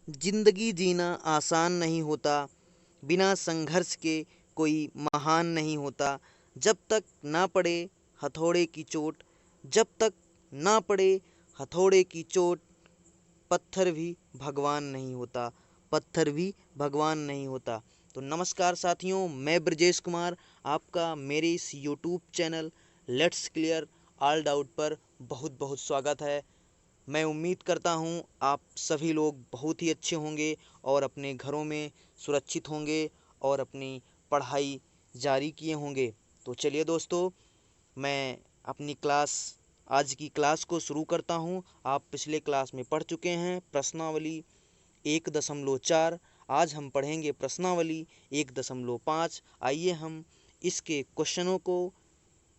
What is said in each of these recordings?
जिंदगी जीना आसान नहीं होता, बिना संघर्ष के कोई महान नहीं होता। जब तक ना पड़े हथौड़े की चोट, जब तक ना पड़े हथौड़े की चोट, पत्थर भी भगवान नहीं होता, पत्थर भी भगवान नहीं होता। तो नमस्कार साथियों, मैं ब्रजेश कुमार, आपका मेरे इस YouTube channel let's clear all doubt पर बहुत बहुत स्वागत है। मैं उम्मीद करता हूँ आप सभी लोग बहुत ही अच्छे होंगे और अपने घरों में सुरक्षित होंगे और अपनी पढ़ाई जारी किए होंगे। तो चलिए दोस्तों, मैं अपनी क्लास आज की क्लास को शुरू करता हूँ। आप पिछले क्लास में पढ़ चुके हैं प्रश्नावली 1.4। आज हम पढ़ेंगे प्रश्नावली 1.5। आइए हम इसके क्वेश्चनों को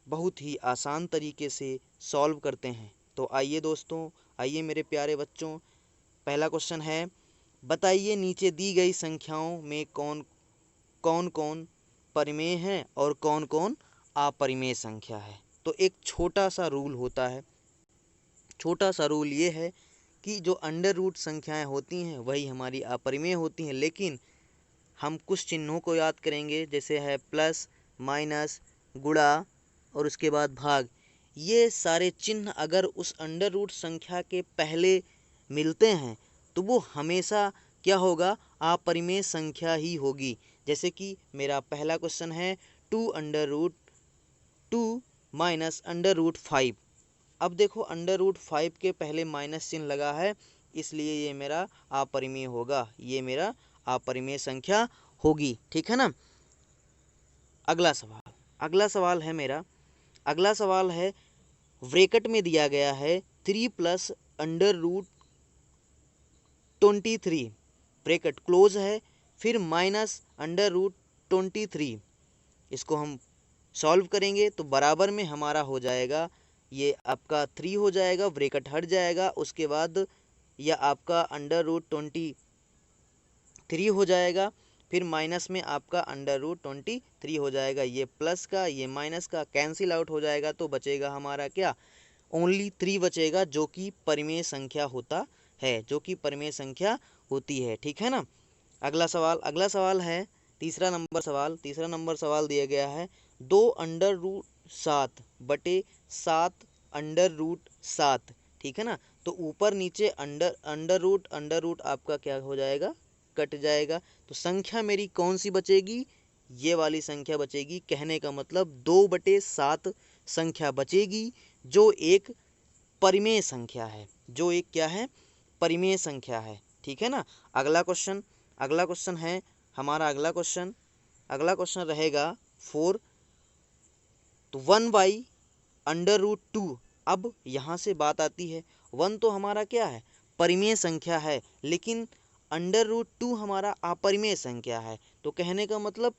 बहुत ही आसान तरीके से सॉल्व करते हैं। तो आइए दोस्तों, आइए मेरे प्यारे बच्चों, पहला क्वेश्चन है, बताइए नीचे दी गई संख्याओं में कौन कौन कौन परिमेय है और कौन कौन अपरिमेय संख्या है। तो एक छोटा सा रूल होता है, छोटा सा रूल ये है कि जो अंडर रूट संख्याएं होती हैं वही हमारी अपरिमेय होती हैं, लेकिन हम कुछ चिन्हों को याद करेंगे, जैसे है प्लस, माइनस, गुणा और उसके बाद भाग। ये सारे चिन्ह अगर उस अंडर रूट संख्या के पहले मिलते हैं तो वो हमेशा क्या होगा, अपरिमेय संख्या ही होगी। जैसे कि मेरा पहला क्वेश्चन है 2 माइनस अंडर रूट 5। अब देखो अंडर रूट 5 के पहले माइनस चिन्ह लगा है, इसलिए ये मेरा अपरिमेय होगा, ये मेरा अपरिमेय संख्या होगी। ठीक है ना। अगला सवाल है मेरा, अगला सवाल है, ब्रैकेट में दिया गया है 3 plus under root 23, bracket close है, फिर माइनस अंडर रूट 23। इसको हम सॉल्व करेंगे तो बराबर में हमारा हो जाएगा, ये आपका 3 हो जाएगा, ब्रैकेट हट जाएगा, उसके बाद यह आपका अंडर रूट 23 हो जाएगा, फिर माइनस में आपका अंडर रूट 23 हो जाएगा। ये प्लस का ये माइनस का कैंसिल आउट हो जाएगा, तो बचेगा हमारा क्या, ओनली 3 बचेगा, जो कि परिमेय संख्या होता है, जो कि परिमेय संख्या होती है। ठीक है ना। अगला सवाल है तीसरा नंबर सवाल दिया गया है, 2 अंडर रूट 7 बटे 7 अंडर रूट 7। ठीक है ना। तो ऊपर नीचे अंडर रूट आपका क्या हो जाएगा, कट जाएगा। तो संख्या मेरी कौन सी बचेगी, ये वाली संख्या बचेगी। कहने का मतलब 2/7 संख्या बचेगी, जो एक परिमेय संख्या है, जो एक क्या है, परिमेय संख्या है। ठीक है ना। अगला क्वेश्चन है हमारा, अगला क्वेश्चन रहेगा 4। तो 1/√2। अब यहाँ से बात आती है, 1 तो हमारा क्या है, परिमेय संख्या है, लेकिन अंडर रूट 2 हमारा अपरिमेय संख्या है। तो कहने का मतलब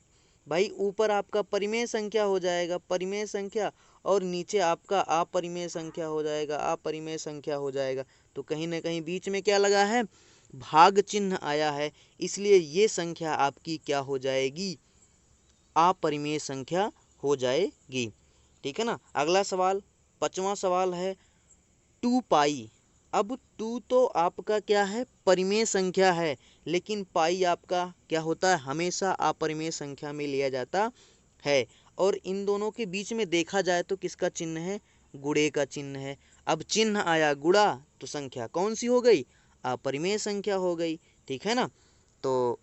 भाई ऊपर आपका परिमेय संख्या हो जाएगा, परिमेय संख्या, और नीचे आपका अपरिमेय संख्या हो जाएगा, अपरिमेय संख्या हो जाएगा। तो कहीं ना कहीं बीच में क्या लगा है, भाग चिन्ह आया है, इसलिए ये संख्या आपकी क्या हो जाएगी, अपरिमेय संख्या हो जाएगी। ठीक है ना। अगला सवाल, 5वां सवाल है 2 पाई। अब 2 तो आपका क्या है, परिमेय संख्या है, लेकिन पाई आपका क्या होता है, हमेशा अपरिमेय संख्या में लिया जाता है। और इन दोनों के बीच में देखा जाए तो किसका चिन्ह है, गुणे का चिन्ह है। अब चिन्ह आया गुणा, तो संख्या कौन सी हो गई, अपरिमेय संख्या हो गई। ठीक है ना। तो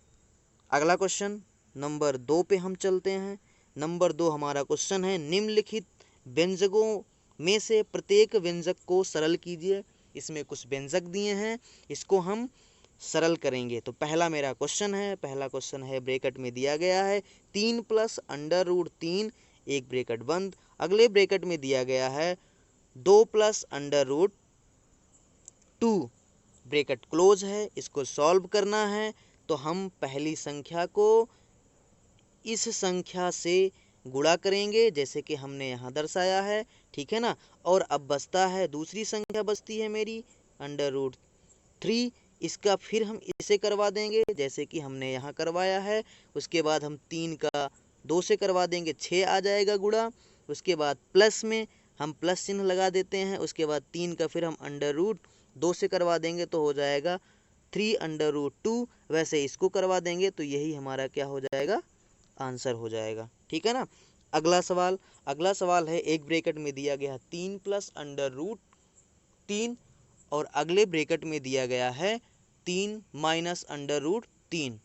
अगला क्वेश्चन नंबर 2 पे हम चलते हैं। नंबर 2 हमारा क्वेश्चन है, निम्नलिखित व्यंजकों में से प्रत्येक व्यंजक को सरल कीजिए। इसमें कुछ व्यंजक दिए हैं, इसको हम सरल करेंगे। तो पहला क्वेश्चन है ब्रैकेट में दिया गया है 3 प्लस अंडर रूट 3, एक ब्रैकेट बंद। अगले ब्रैकेट में दिया गया है 2 plus under root 2, bracket close है, इसको सॉल्व करना है। तो हम पहली संख्या को इस संख्या से गुणा करेंगे, जैसे कि हमने यहाँ दर्शाया है। ठीक है ना। और अब बचता है, दूसरी संख्या बचती है मेरी अंडर रूट 3, इसका फिर हम इसे करवा देंगे, जैसे कि हमने यहाँ करवाया है। उसके बाद हम 3 का 2 से करवा देंगे, 6 आ जाएगा गुणा। उसके बाद प्लस में हम प्लस चिन्ह लगा देते हैं, उसके बाद 3 का फिर हम अंडर रूट 2 से करवा देंगे, तो हो जाएगा 3/√2, वैसे इसको करवा देंगे तो यही हमारा क्या हो जाएगा, आंसर हो जाएगा। ठीक है ना। अगला सवाल है, एक ब्रैकेट में दिया गया 3 + √3 और अगले ब्रैकेट में दिया गया है 3 - √3।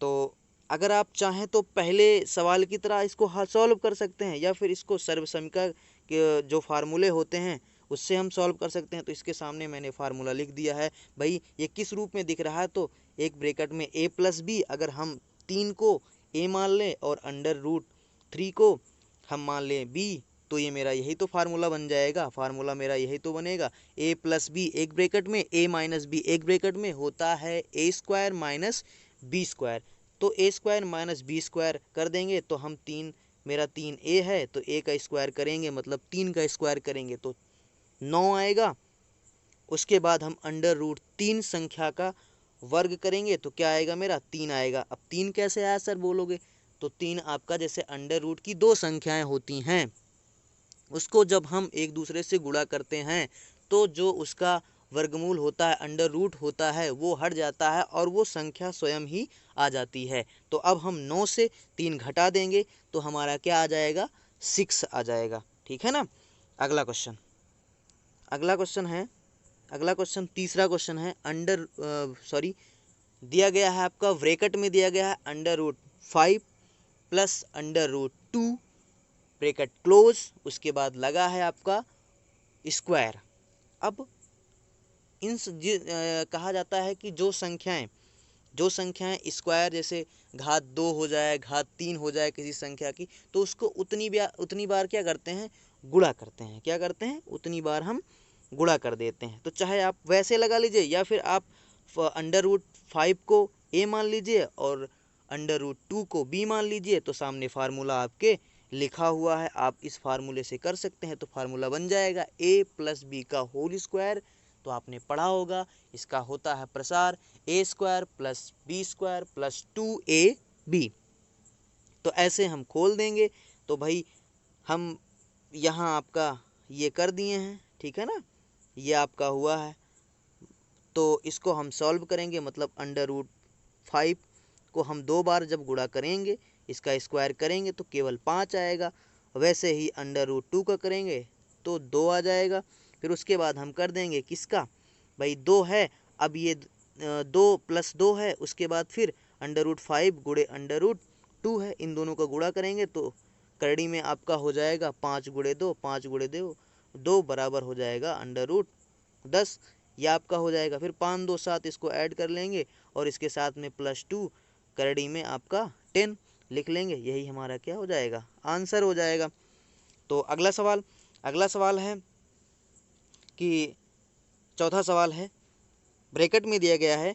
तो अगर आप चाहें तो पहले सवाल की तरह इसको सॉल्व कर सकते हैं, या फिर इसको सर्वसमीकरण के जो फार्मूले होते हैं उससे हम सॉल्व कर सकते हैं। तो इसके सामने मैंने फार्मूला लिख दिया है। भाई ये किस रूप में दिख रहा है, तो एक ब्रैकेट में a + b, अगर हम 3 को a मान लें और √3 को हम मान लें b, तो ये मेरा यही तो फार्मूला बन जाएगा। फार्मूला मेरा यही तो बनेगा, a + b एक ब्रैकेट में, a - b एक ब्रैकेट में होता है a² - b²। तो a² - b² कर देंगे तो हम मेरा 3a है तो a का स्क्वायर करेंगे, मतलब 3 का स्क्वायर करेंगे तो 9 आएगा। उसके बाद हम √3 संख्या का वर्ग करेंगे तो क्या आएगा, मेरा 3 आएगा। अब 3 कैसे आया सर बोलोगे, तो 3 आपका जैसे अंडर रूट की दो संख्याएं होती हैं, उसको जब हम एक दूसरे से गुणा करते हैं तो जो उसका वर्गमूल होता है, अंडर रूट होता है, वो हट जाता है और वो संख्या स्वयं ही आ जाती है। तो अब हम 9 से 3 घटा देंगे तो हमारा क्या आ जाएगा, 6 आ जाएगा। ठीक है ना। अगला क्वेश्चन तीसरा क्वेश्चन है, दिया गया है आपका ब्रैकेट में दिया गया है √5 + √2 ब्रैकेट क्लोज, उसके बाद लगा है आपका स्क्वायर। अब कहा जाता है कि जो संख्याएं स्क्वायर, जैसे घात 2 हो जाए, घात 3 हो जाए किसी संख्या की, तो उसको उतनी बार क्या करते हैं, गुणा करते हैं। क्या करते हैं, उतनी बार हम गुणा कर देते हैं। तो चाहे आप वैसे लगा लीजिए या फिर आप √5 को a मान लीजिए और √2 को b मान लीजिए, तो सामने फार्मूला आपके लिखा हुआ है, आप इस फार्मूले से कर सकते हैं। तो फार्मूला बन जाएगा a + b का होल स्क्वायर। तो आपने पढ़ा होगा, इसका होता है प्रसार a² + b² + 2ab। तो ऐसे हम खोल देंगे तो भाई हम यहाँ आपका ये कर दिए हैं। ठीक है ना, ये आपका हुआ है। तो इसको हम सॉल्व करेंगे, मतलब √5 को हम 2 बार जब गुणा करेंगे, इसका स्क्वायर करेंगे तो केवल 5 आएगा। वैसे ही √2 का करेंगे तो 2 आ जाएगा। फिर उसके बाद हम कर देंगे किसका, भाई 2 है, अब ये 2 + 2 है, उसके बाद फिर √5 गुणे √2 है, इन दोनों का गुणा करेंगे तो करड़ी में आपका हो जाएगा 5 × 2, 5 × 2 बराबर हो जाएगा √10। ये आपका हो जाएगा। फिर 5 2 7 इसको ऐड कर लेंगे और इसके साथ में +2, करड़ी में आपका 10 लिख लेंगे, यही हमारा क्या हो जाएगा, आंसर हो जाएगा। तो अगला सवाल है कि चौथा सवाल है, ब्रैकेट में दिया गया है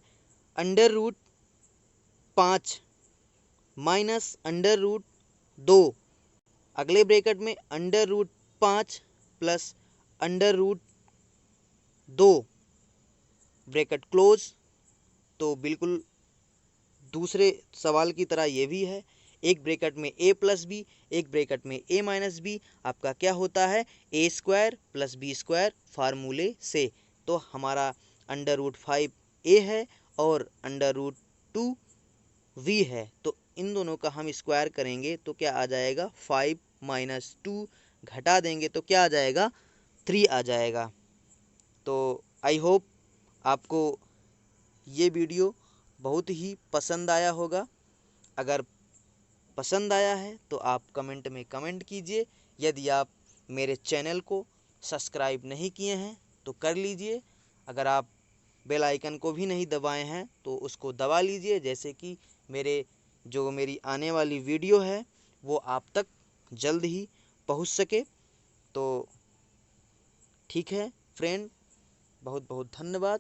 √5 - √2, अगले ब्रैकेट में √5 + √2 ब्रैकेट क्लोज। तो बिल्कुल दूसरे सवाल की तरह ये भी है, एक ब्रैकेट में a + b, एक ब्रैकेट में a - b, आपका क्या होता है, a² + b² फार्मूले से। तो हमारा √5 a है और √2 v है, तो इन दोनों का हम स्क्वायर करेंगे तो क्या आ जाएगा, 5 - 2 घटा देंगे तो क्या आ जाएगा, 3 आ जाएगा। तो आई होप आपको ये वीडियो बहुत ही पसंद आया होगा। अगर पसंद आया है तो आप कमेंट में कमेंट कीजिए। यदि आप मेरे चैनल को सब्सक्राइब नहीं किए हैं तो कर लीजिए। अगर आप बेल आइकन को भी नहीं दबाए हैं तो उसको दबा लीजिए, जैसे कि मेरी आने वाली वीडियो है वो आप तक जल्द ही पहुंच सके। तो ठीक है फ्रेंड, बहुत बहुत धन्यवाद।